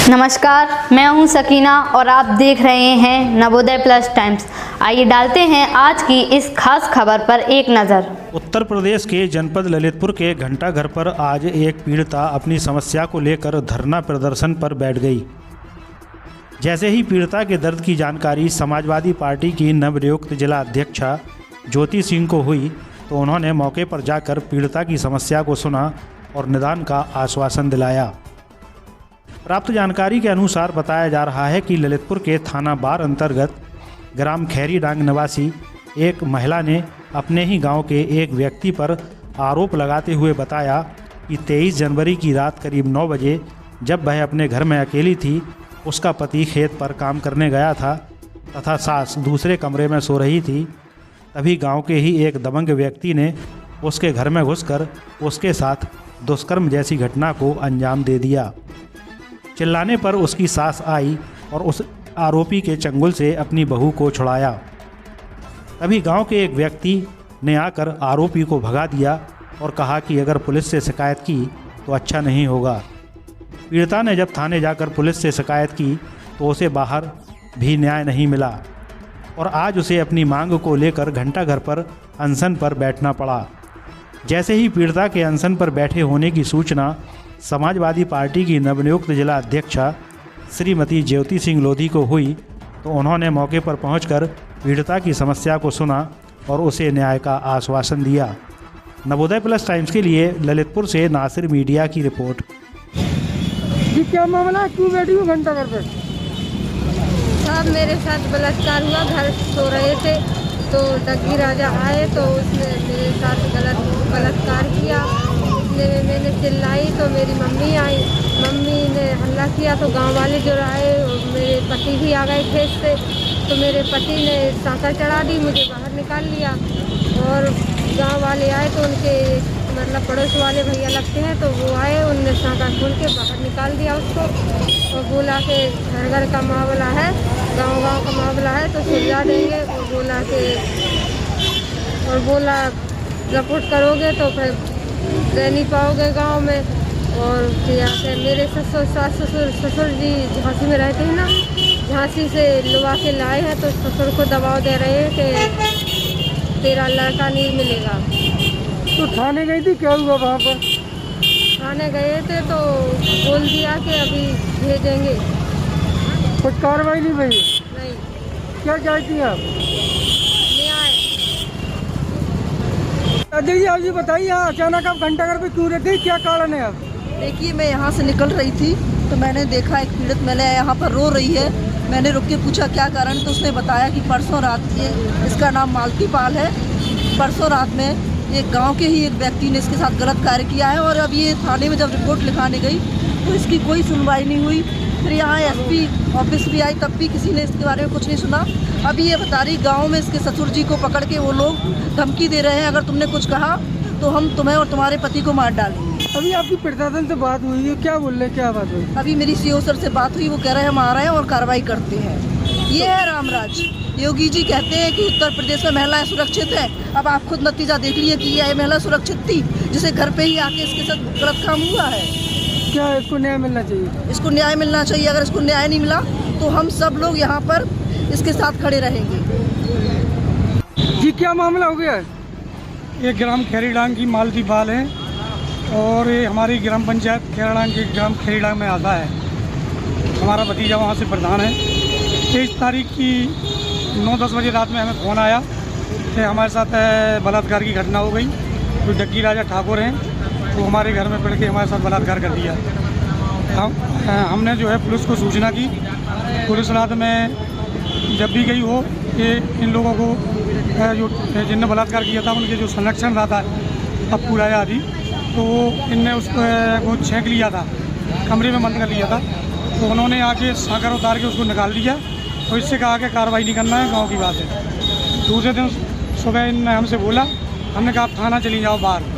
नमस्कार, मैं हूं सकीना और आप देख रहे हैं नवोदय प्लस टाइम्स। आइए डालते हैं आज की इस खास खबर पर एक नज़र। उत्तर प्रदेश के जनपद ललितपुर के घंटाघर पर आज एक पीड़िता अपनी समस्या को लेकर धरना प्रदर्शन पर बैठ गई। जैसे ही पीड़िता के दर्द की जानकारी समाजवादी पार्टी की नवनियुक्त जिला अध्यक्षा ज्योति सिंह को हुई तो उन्होंने मौके पर जाकर पीड़िता की समस्या को सुना और निदान का आश्वासन दिलाया। प्राप्त जानकारी के अनुसार बताया जा रहा है कि ललितपुर के थाना बार अंतर्गत ग्राम खैरीडांग निवासी एक महिला ने अपने ही गांव के एक व्यक्ति पर आरोप लगाते हुए बताया कि 23 जनवरी की रात करीब 9 बजे जब वह अपने घर में अकेली थी, उसका पति खेत पर काम करने गया था तथा सास दूसरे कमरे में सो रही थी। तभी गांव के ही एक दबंग व्यक्ति ने उसके घर में घुसकर उसके साथ दुष्कर्म जैसी घटना को अंजाम दे दिया। चिल्लाने पर उसकी सास आई और उस आरोपी के चंगुल से अपनी बहू को छुड़ाया। तभी गांव के एक व्यक्ति ने आकर आरोपी को भगा दिया और कहा कि अगर पुलिस से शिकायत की तो अच्छा नहीं होगा। पीड़िता ने जब थाने जाकर पुलिस से शिकायत की तो उसे बाहर भी न्याय नहीं मिला और आज उसे अपनी मांग को लेकर घंटाघर पर अनशन पर बैठना पड़ा। जैसे ही पीड़िता के अनशन पर बैठे होने की सूचना समाजवादी पार्टी की नवनियुक्त जिला अध्यक्षा श्रीमती ज्योति सिंह लोधी को हुई तो उन्होंने मौके पर पहुंचकर पीड़िता की समस्या को सुना और उसे न्याय का आश्वासन दिया। नवोदय प्लस टाइम्स के लिए ललितपुर से नासिर मीडिया की रिपोर्ट। जी क्या मामला है, क्यों बैठी हूँ घंटाघर पे? साहब मेरे साथ बलात्कार हुआ, घर सो रहे थे तो डग्गी राजा आए तो उसने मेरे साथ गलत बलात्कार किया। मैंने चिल्लाई तो मेरी मम्मी आई, मम्मी ने हल्ला किया तो गांव वाले जो आए, मेरे पति भी आ गए खेत से तो मेरे पति ने सांसा चढ़ा दी, मुझे बाहर निकाल लिया और गांव वाले आए तो उनके मतलब पड़ोस वाले भैया लगते हैं तो वो आए, उनने सांसा खोल के बाहर निकाल दिया उसको और बोला कि घर घर का मामला है, गांव गांव का मामला है तो सुलझा देंगे। और बोला रिपोर्ट करोगे तो फिर रह नहीं पाओगे गांव में। और फिर मेरे ससुर जी झांसी में रहते हैं ना, झांसी से लुवा के लाए हैं तो ससुर को दबाव दे रहे हैं कि तेरा लड़का नहीं मिलेगा। तो थाने गई थी, क्या हुआ वहाँ पर? थाने गए थे तो बोल दिया कि अभी भेजेंगे। कुछ कार्रवाई नहीं हुई? नहीं। क्या चाहती हैं आप? न्याय। अजय जी, आप जी बताइए, यहाँ अचानक आप घंटाघर पे क्यों रहते हैं, क्या कारण है? आप देखिए, मैं यहाँ से निकल रही थी तो मैंने देखा एक पीड़ित महिला यहाँ पर रो रही है। मैंने रुक के पूछा क्या कारण, तो उसने बताया कि परसों रात ये, इसका नाम मालती पाल है, परसों रात में एक गांव के ही एक व्यक्ति ने इसके साथ गलत कार्य किया है। और अब ये थाने में जब रिपोर्ट लिखाने गई तो इसकी कोई सुनवाई नहीं हुई। फिर यहाँ एसपी ऑफिस भी आई, तब भी किसी ने इसके बारे में कुछ नहीं सुना। अभी ये बता रही गांव में इसके ससुर जी को पकड़ के वो लोग धमकी दे रहे हैं, अगर तुमने कुछ कहा तो हम तुम्हें और तुम्हारे पति को मार डालेंगे। अभी आपकी प्रशासन से बात हुई है, क्या बोल रहे, क्या बात हुई? अभी मेरी सीओ सर से बात हुई, वो कह रहे हैं हम आ रहे हैं और कार्रवाई करते हैं। ये है रामराज। योगी जी कहते हैं कि उत्तर प्रदेश में महिलाएं सुरक्षित है। अब आप खुद नतीजा देख लीजिए कि ये महिला सुरक्षित थी जिसे घर पे ही आके इसके साथ गलत काम हुआ है। क्या इसको न्याय मिलना चाहिए? इसको न्याय मिलना चाहिए। अगर इसको न्याय नहीं मिला तो हम सब लोग यहाँ पर इसके साथ खड़े रहेंगे। जी क्या मामला हो गया? ये ग्राम खैरीडांग की मालती पाल है और ये हमारी ग्राम पंचायत खैरीडांग के ग्राम खैरीडांग में आता है। हमारा भतीजा वहाँ से प्रधान है। 23 तारीख की 9-10 बजे रात में हमें फ़ोन आया कि हमारे साथ बलात्कार की घटना हो गई। जो डग्गी राजा ठाकुर हैं वो हमारे घर में पड़ के हमारे साथ बलात्कार कर दिया। हमने जो है पुलिस को सूचना की। पुलिस रात में जब भी गई हो कि इन लोगों को जो जिनने बलात्कार किया था उनके जो संरक्षण रहा था पप्पू राजा आदि, तो इनने उसको छेंक लिया था, कमरे में बंद कर लिया था। तो उन्होंने आके साकर उतार के उसको निकाल दिया और इससे कहा कि कार्रवाई नहीं करना है, गांव की बात है। दूसरे दिन सुबह इनने हमसे बोला, हमने कहा थाना चली जाओ बाहर।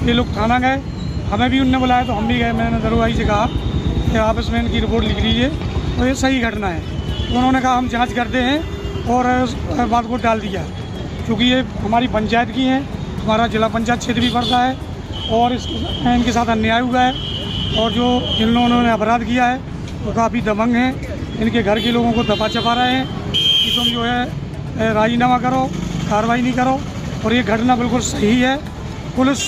ये लोग थाना गए, हमें भी उनने बुलाया तो हम भी गए। मैंने दरोगाई से कहा कि आप इसमें इनकी रिपोर्ट लिख लीजिए तो ये सही घटना है। तो उन्होंने कहा हम जांच करते हैं और बात को टाल दिया। क्योंकि ये हमारी पंचायत की हैं, हमारा जिला पंचायत क्षेत्र भी पड़ता है और इनके साथ अन्याय हुआ है और जो जिन लोगों ने अपराध किया है वो काफ़ी दबंग हैं। इनके घर के लोगों को दबा चपा रहे हैं कि तुम जो है राजीनामा करो, कार्रवाई नहीं करो। और ये घटना बिल्कुल सही है। पुलिस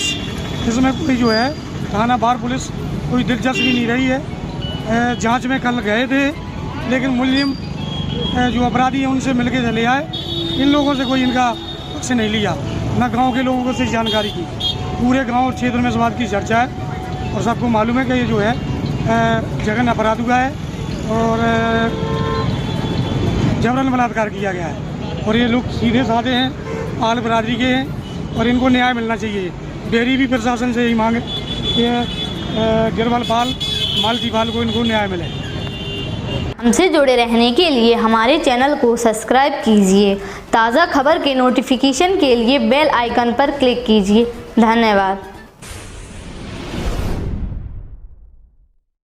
इसमें कोई जो है थाना बार पुलिस कोई दिलचस्पी नहीं रही है। जांच में कल गए थे, लेकिन मुलजिम जो अपराधी हैं उनसे मिल के चले आए। इन लोगों से कोई इनका पक्ष नहीं लिया, ना गांव के लोगों को से जानकारी की। पूरे गांव और क्षेत्र में इस बात की चर्चा है और सबको मालूम है कि ये जो है जघन अपराध हुआ है और जबरन बलात्कार किया गया है। और ये लोग सीधे साधे हैं, आल बरादरी के हैं और इनको न्याय मिलना चाहिए। डेयरी भी प्रशासन से यही मांग है कि गिरवल पाल, मालती पाल को इनको न्याय मिले। हमसे जुड़े रहने के लिए हमारे चैनल को सब्सक्राइब कीजिए। ताज़ा खबर के नोटिफिकेशन के लिए बेल आइकन पर क्लिक कीजिए। धन्यवाद।